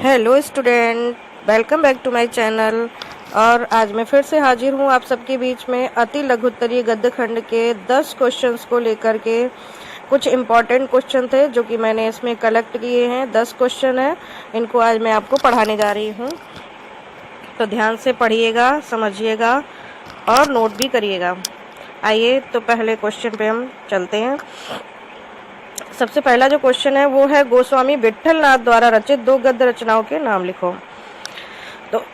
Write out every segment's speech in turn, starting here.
Hello student, welcome back to my channel. और आज मैं फिर से हाजिर हूँ आप सबके बीच में अति लघुत्तरीय गद्य खंड के 10 क्वेश्चंस को लेकर के। कुछ इम्पॉर्टेंट क्वेश्चन थे जो कि मैंने इसमें कलेक्ट किए हैं। 10 क्वेश्चन हैं, इनको आज मैं आपको पढ़ाने जा रही हूँ, तो ध्यान से पढ़िएगा, समझिएगा और नोट भी करिएगा। आइए तो पहले क्वेश्चन पे हम चलते हैं। सबसे पहला जो क्वेश्चन है वो है, गोस्वामी विट्ठल नाथ द्वारा रचित 2 गद्य रचनाओं के नाम लिखो। तो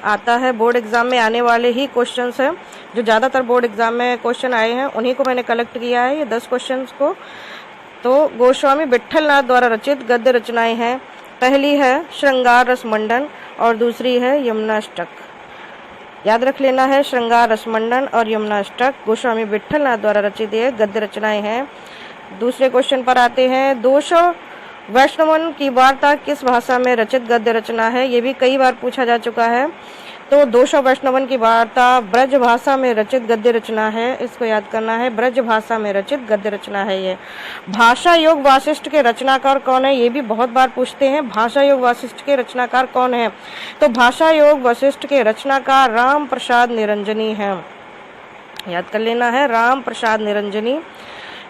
आता है बोर्ड एग्जाम में आने वाले ही क्वेश्चंस हैं, जो ज़्यादातर बोर्ड एग्जाम में क्वेश्चन आए हैं उन्हीं को मैंने कलेक्ट किया है, ये 10 क्वेश्चंस को। तो गोस्वामी विट्ठल नाथ द्वारा रचित गद्य रचनाएं हैं। पहली है श्रृंगार रस मंडन और दूसरी है यमुनाष्टक। याद रख लेना है, श्रृंगार रस मंडन और यमुनाष्टक गोस्वामी विट्ठल नाथ द्वारा रचित ये गद्य रचनाएं हैं। दूसरे क्वेश्चन पर आते हैं, 200 वैष्णवन की वार्ता किस भाषा में रचित गद्य रचना है। ये भी कई बार पूछा जा चुका है। तो 200 वैष्णवन की वार्ता ब्रज भाषा में रचित गद्य रचना है, इसको याद करना है, ब्रज भाषा में रचित गद्य रचना है ये। भाषा योग वासिष्ठ के रचनाकार कौन है, ये भी बहुत बार पूछते हैं। भाषा योग वासिष्ठ के रचनाकार कौन है, तो भाषा योग वशिष्ठ के रचनाकार राम प्रसाद निरंजनी है, याद कर लेना है, राम प्रसाद निरंजनी।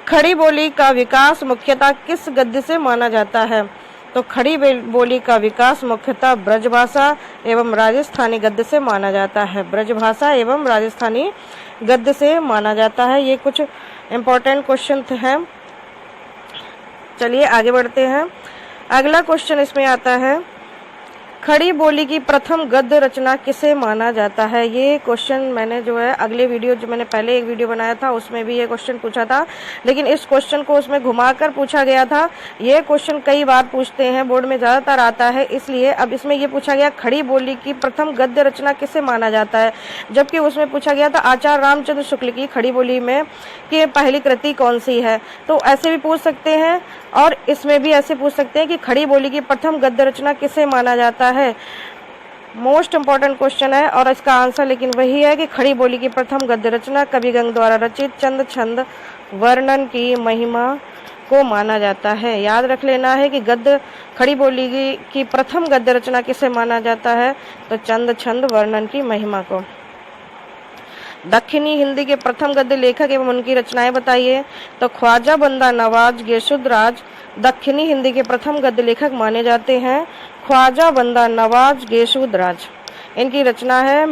खड़ी बोली का विकास मुख्यतः किस गद्य से माना जाता है, तो खड़ी बोली का विकास मुख्यतः ब्रजभाषा एवं राजस्थानी गद्य से माना जाता है, ब्रजभाषा एवं राजस्थानी गद्य से माना जाता है। ये कुछ इम्पोर्टेंट क्वेश्चन हैं। चलिए आगे बढ़ते हैं। अगला क्वेश्चन इसमें आता है, खड़ी बोली की प्रथम गद्य रचना किसे माना जाता है। ये क्वेश्चन मैंने जो है अगले वीडियो, जो मैंने पहले एक वीडियो बनाया था उसमें भी ये क्वेश्चन पूछा था, लेकिन इस क्वेश्चन को उसमें घुमाकर पूछा गया था। ये क्वेश्चन कई बार पूछते हैं, बोर्ड में ज़्यादातर आता है, इसलिए अब इसमें ये पूछा गया खड़ी बोली की प्रथम गद्य रचना किसे माना जाता है, जबकि उसमें पूछा गया था आचार्य रामचंद्र शुक्ल की खड़ी बोली में कि पहली कृति कौन सी है। तो ऐसे भी पूछ सकते हैं और इसमें भी ऐसे पूछ सकते हैं कि खड़ी बोली की प्रथम गद्य रचना किसे माना जाता है। मोस्ट इम्पॉर्टेंट क्वेश्चन है और इसका आंसर लेकिन वही है कि खड़ी बोली की प्रथम गद्य रचना कविगंग द्वारा रचित चंद छंद वर्णन की महिमा को माना जाता है। याद रख लेना है कि गद्य खड़ी बोली की प्रथम गद्य रचना किसे माना जाता है, तो चंद छंद वर्णन की महिमा को। दक्षिणी हिंदी के प्रथम गद्य लेखक एवं उनकी रचनाएं बताइए, तो ख्वाजा बंदा नवाज गेसुद्राज दक्षिणी हिंदी के प्रथम गद्य लेखक माने जाते हैं। ख्वाजा बंदा नवाज गेसुद्राज, इनकी रचना है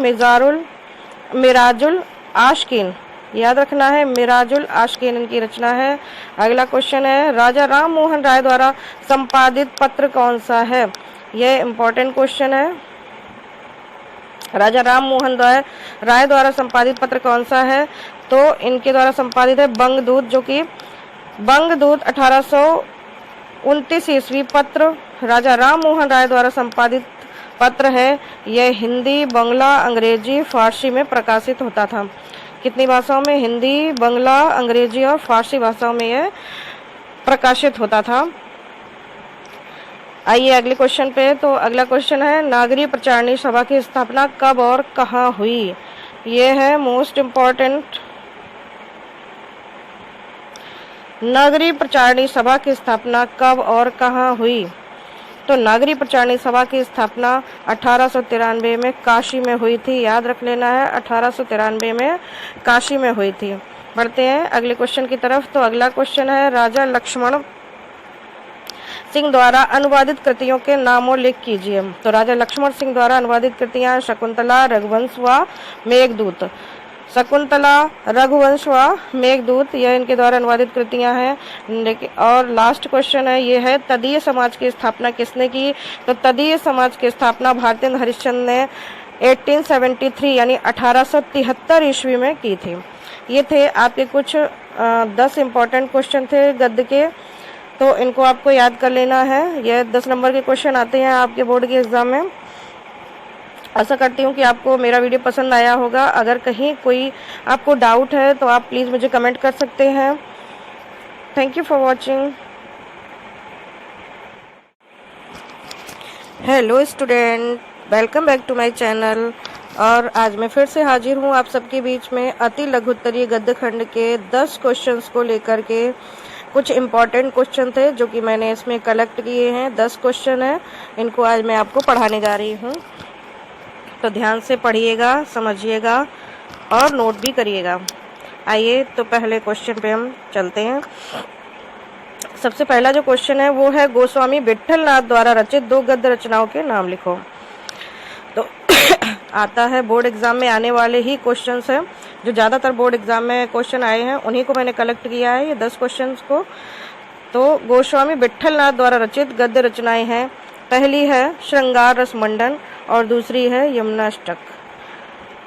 मिराजुल आशकीन, याद रखना है, मिराजुल आशकीन इनकी रचना है। अगला क्वेश्चन है, राजा राम मोहन राय द्वारा संपादित पत्र कौन सा है। यह इम्पोर्टेंट क्वेश्चन है। राजा राम मोहन राय द्वारा संपादित पत्र कौन सा है, तो इनके द्वारा संपादित है बंगदूत, जो कि बंगदूत 1829 ईस्वी पत्र राजा राम मोहन राय द्वारा संपादित पत्र है। यह हिंदी, बंगला, अंग्रेजी, फारसी में प्रकाशित होता था। कितनी भाषाओं में, हिंदी, बंगला, अंग्रेजी और फारसी भाषाओं में यह प्रकाशित होता था। आइए अगले क्वेश्चन पे। तो अगला क्वेश्चन है, नागरी प्रचारणी सभा की स्थापना कब और कहाँ हुई। ये है मोस्ट इम्पॉर्टेंट। नागरी प्रचारणी सभा की स्थापना कब और कहाँ हुई, तो नागरी प्रचारणी सभा की स्थापना 1893 में काशी में हुई थी। याद रख लेना है, 1893 में काशी में हुई थी। बढ़ते हैं अगले क्वेश्चन की तरफ। तो अगला क्वेश्चन है, राजा लक्ष्मण सिंह द्वारा अनुवादित कृतियों के नामोल्लेख कीजिए। तो राजा लक्ष्मण सिंह द्वारा अनुवादित कृतियां शकुंतला, रघुवंश व मेघदूत। शकुंतला, रघुवंश व मेघदूत, यह इनके द्वारा अनुवादित कृतियां हैं। और लास्ट क्वेश्चन है, ये है, तदीय समाज की स्थापना किसने की, तो तदीय समाज की स्थापना भारतेंद्र हरिश्चंद्र ने 1873 यानी 1873 ईस्वी में की थी। ये थे आपके कुछ 10 इम्पोर्टेंट क्वेश्चन थे गद्य के, तो इनको आपको याद कर लेना है। यह 10 नंबर के क्वेश्चन आते हैं आपके बोर्ड के एग्जाम में। आशा करती हूँ कि आपको मेरा वीडियो पसंद आया होगा। अगर कहीं कोई आपको डाउट है तो आप प्लीज़ मुझे कमेंट कर सकते हैं। Thank you for watching. Hello student, welcome back to my channel. और आज मैं फिर से हाजिर हूँ आप सबके बीच में अति लघुत्तरीय गद्य खंड के 10 क्वेश्चंस को लेकर के। कुछ इम्पॉर्टेंट क्वेश्चन थे जो कि मैंने इसमें कलेक्ट किए हैं। 10 क्वेश्चन है, इनको आज मैं आपको पढ़ाने जा रही हूँ, तो ध्यान से पढ़िएगा, समझिएगा और नोट भी करिएगा। आइए तो पहले क्वेश्चन पे हम चलते हैं। सबसे पहला जो क्वेश्चन है वो है गोस्वामी विट्ठल नाथ द्वारा रचित 2 गद्य रचनाओं के नाम लिखो। तो आता है बोर्ड एग्जाम में आने वाले ही क्वेश्चंस हैं, जो ज़्यादातर बोर्ड एग्जाम में क्वेश्चन आए हैं उन्हीं को मैंने कलेक्ट किया है, ये 10 क्वेश्चंस को। तो गोस्वामी विट्ठल नाथ द्वारा रचित गद्य रचनाएं हैं। पहली है श्रृंगार रसमंडन और दूसरी है यमुनाष्टक।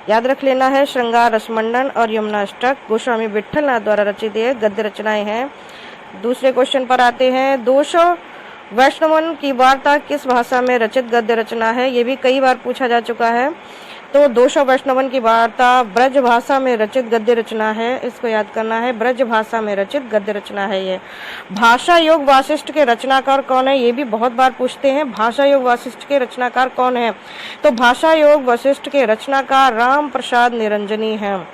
याद रख लेना है, श्रृंगार रसमंडन और यमुनाष्टक गोस्वामी विट्ठल नाथ द्वारा रचित ये गद्य रचनाएं हैं। दूसरे क्वेश्चन पर आते हैं। 200 वैष्णवन की वार्ता किस भाषा में रचित गद्य रचना है? ये भी कई बार पूछा जा चुका है। तो 200 वैष्णवन की वार्ता ब्रज भाषा में रचित गद्य रचना है, इसको याद करना है, ब्रज भाषा में रचित गद्य रचना है ये। भाषा योग वासिष्ठ के रचनाकार कौन है? ये भी बहुत बार पूछते हैं, भाषा योग वासिष्ठ के रचनाकार कौन है? तो भाषा योग वशिष्ठ के रचनाकार राम प्रसाद निरंजनी है,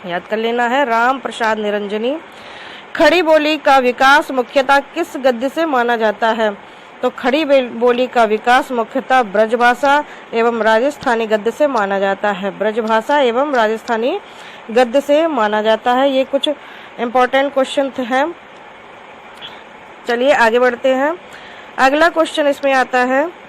याद कर लेना है, राम प्रसाद निरंजनी। खड़ी बोली का विकास मुख्यतः किस गद्य से माना जाता है? तो खड़ी बोली का विकास मुख्यतः ब्रजभाषा एवं राजस्थानी गद्य से माना जाता है, ब्रजभाषा एवं राजस्थानी गद्य से माना जाता है। ये कुछ इम्पोर्टेंट क्वेश्चन हैं। चलिए आगे बढ़ते हैं। अगला क्वेश्चन इसमें आता है,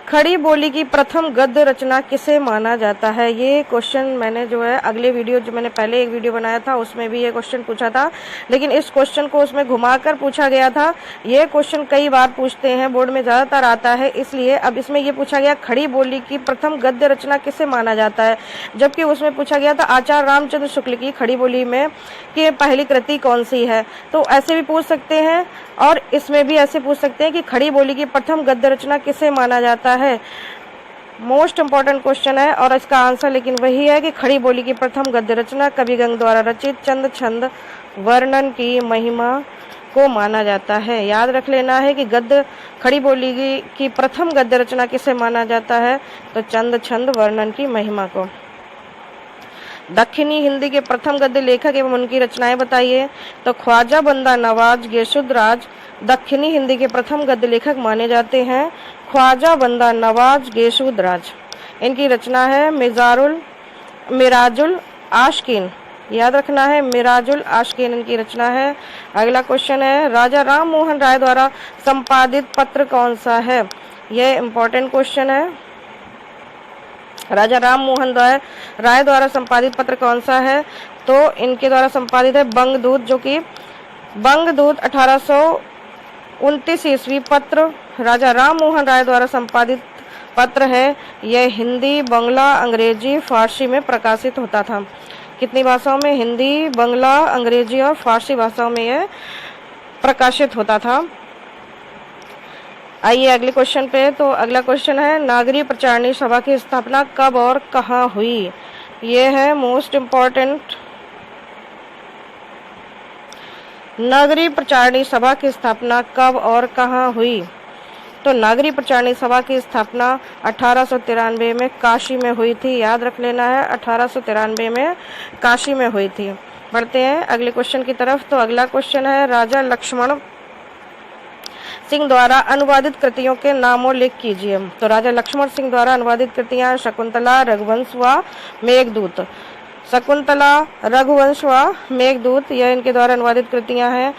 खड़ी बोली की प्रथम गद्य रचना किसे माना जाता है? ये क्वेश्चन मैंने जो है अगले वीडियो, जो मैंने पहले एक वीडियो बनाया था उसमें भी ये क्वेश्चन पूछा था, लेकिन इस क्वेश्चन को उसमें घुमाकर पूछा गया था। ये क्वेश्चन कई बार पूछते हैं, बोर्ड में ज़्यादातर आता है, इसलिए अब इसमें ये पूछा गया खड़ी बोली की प्रथम गद्य रचना किसे माना जाता है, जबकि उसमें पूछा गया था आचार्य रामचंद्र शुक्ल की खड़ी बोली में कि पहली कृति कौन सी है। तो ऐसे भी पूछ सकते हैं और इसमें भी ऐसे पूछ सकते हैं कि खड़ी बोली की प्रथम गद्य रचना किसे माना जाता है। मोस्ट इम्पॉर्टेंट क्वेश्चन है और इसका आंसर लेकिन वही है कि खड़ी बोली की प्रथम गद्य रचना कविगंग द्वारा रचित चंद छंद वर्णन की महिमा को माना जाता है। याद रख लेना है कि गद्य खड़ी बोली की प्रथम गद्य रचना किसे माना जाता है? तो चंद छंद वर्णन की महिमा को। दक्षिणी हिंदी के प्रथम गद्य लेखक एवं उनकी रचनाएं बताइए। तो ख्वाजा बंदा नवाज गेशुद्राज दक्षिणी हिंदी के प्रथम गद्य लेखक माने जाते हैं। ख्वाजा बंदा नवाज गेशुद्राज, इनकी रचना है मिराजुल आशकीन, याद रखना है, मिराजुल आशकीन इनकी रचना है। अगला क्वेश्चन है, राजा राम मोहन राय द्वारा संपादित पत्र कौन सा है? यह इम्पोर्टेंट क्वेश्चन है। राजा राम मोहन राय द्वारा संपादित पत्र कौन सा है? तो इनके द्वारा संपादित है बंगदूत, जो कि बंगदूत 1829 ईस्वी पत्र राजा राम मोहन राय द्वारा संपादित पत्र है। यह हिंदी, बंगला, अंग्रेजी, फारसी में प्रकाशित होता था। कितनी भाषाओं में? हिंदी, बंगला, अंग्रेजी और फारसी भाषाओं में यह प्रकाशित होता था। आइए अगले क्वेश्चन पे। तो अगला क्वेश्चन है, नागरी प्रचारणी सभा की स्थापना कब और कहाँ हुई? ये है मोस्ट इम्पॉर्टेंट। नागरी प्रचारणी सभा की स्थापना कब और कहाँ हुई? तो नागरी प्रचारणी सभा की स्थापना 1893 में काशी में हुई थी, याद रख लेना है, 1893 में काशी में हुई थी। बढ़ते हैं अगले क्वेश्चन की तरफ। तो अगला क्वेश्चन है, राजा लक्ष्मण सिंह द्वारा अनुवादित कृतियों के नामोल्लेख कीजिए। तो राजा लक्ष्मण सिंह द्वारा अनुवादित कृतियां शकुंतला, रघुवंश व मेघदूत। शकुंतला, रघुवंश व मेघदूत, यह इनके द्वारा अनुवादित कृतियां हैं।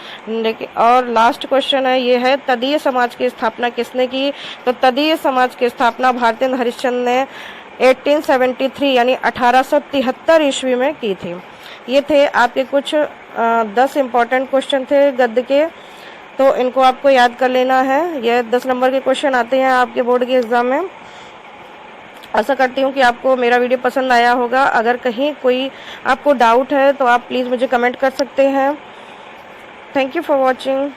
और लास्ट क्वेश्चन है, ये है, तदीय समाज की स्थापना किसने की? तो तदीय समाज की स्थापना भारतेंद्र हरिश्चंद्र ने 1873 यानी 1873 ईस्वी में की थी। ये थे आपके कुछ 10 इम्पोर्टेंट क्वेश्चन थे गद्य के, तो इनको आपको याद कर लेना है। यह 10 नंबर के क्वेश्चन आते हैं आपके बोर्ड के एग्जाम में। आशा करती हूँ कि आपको मेरा वीडियो पसंद आया होगा। अगर कहीं कोई आपको डाउट है तो आप प्लीज़ मुझे कमेंट कर सकते हैं। Thank you for watching.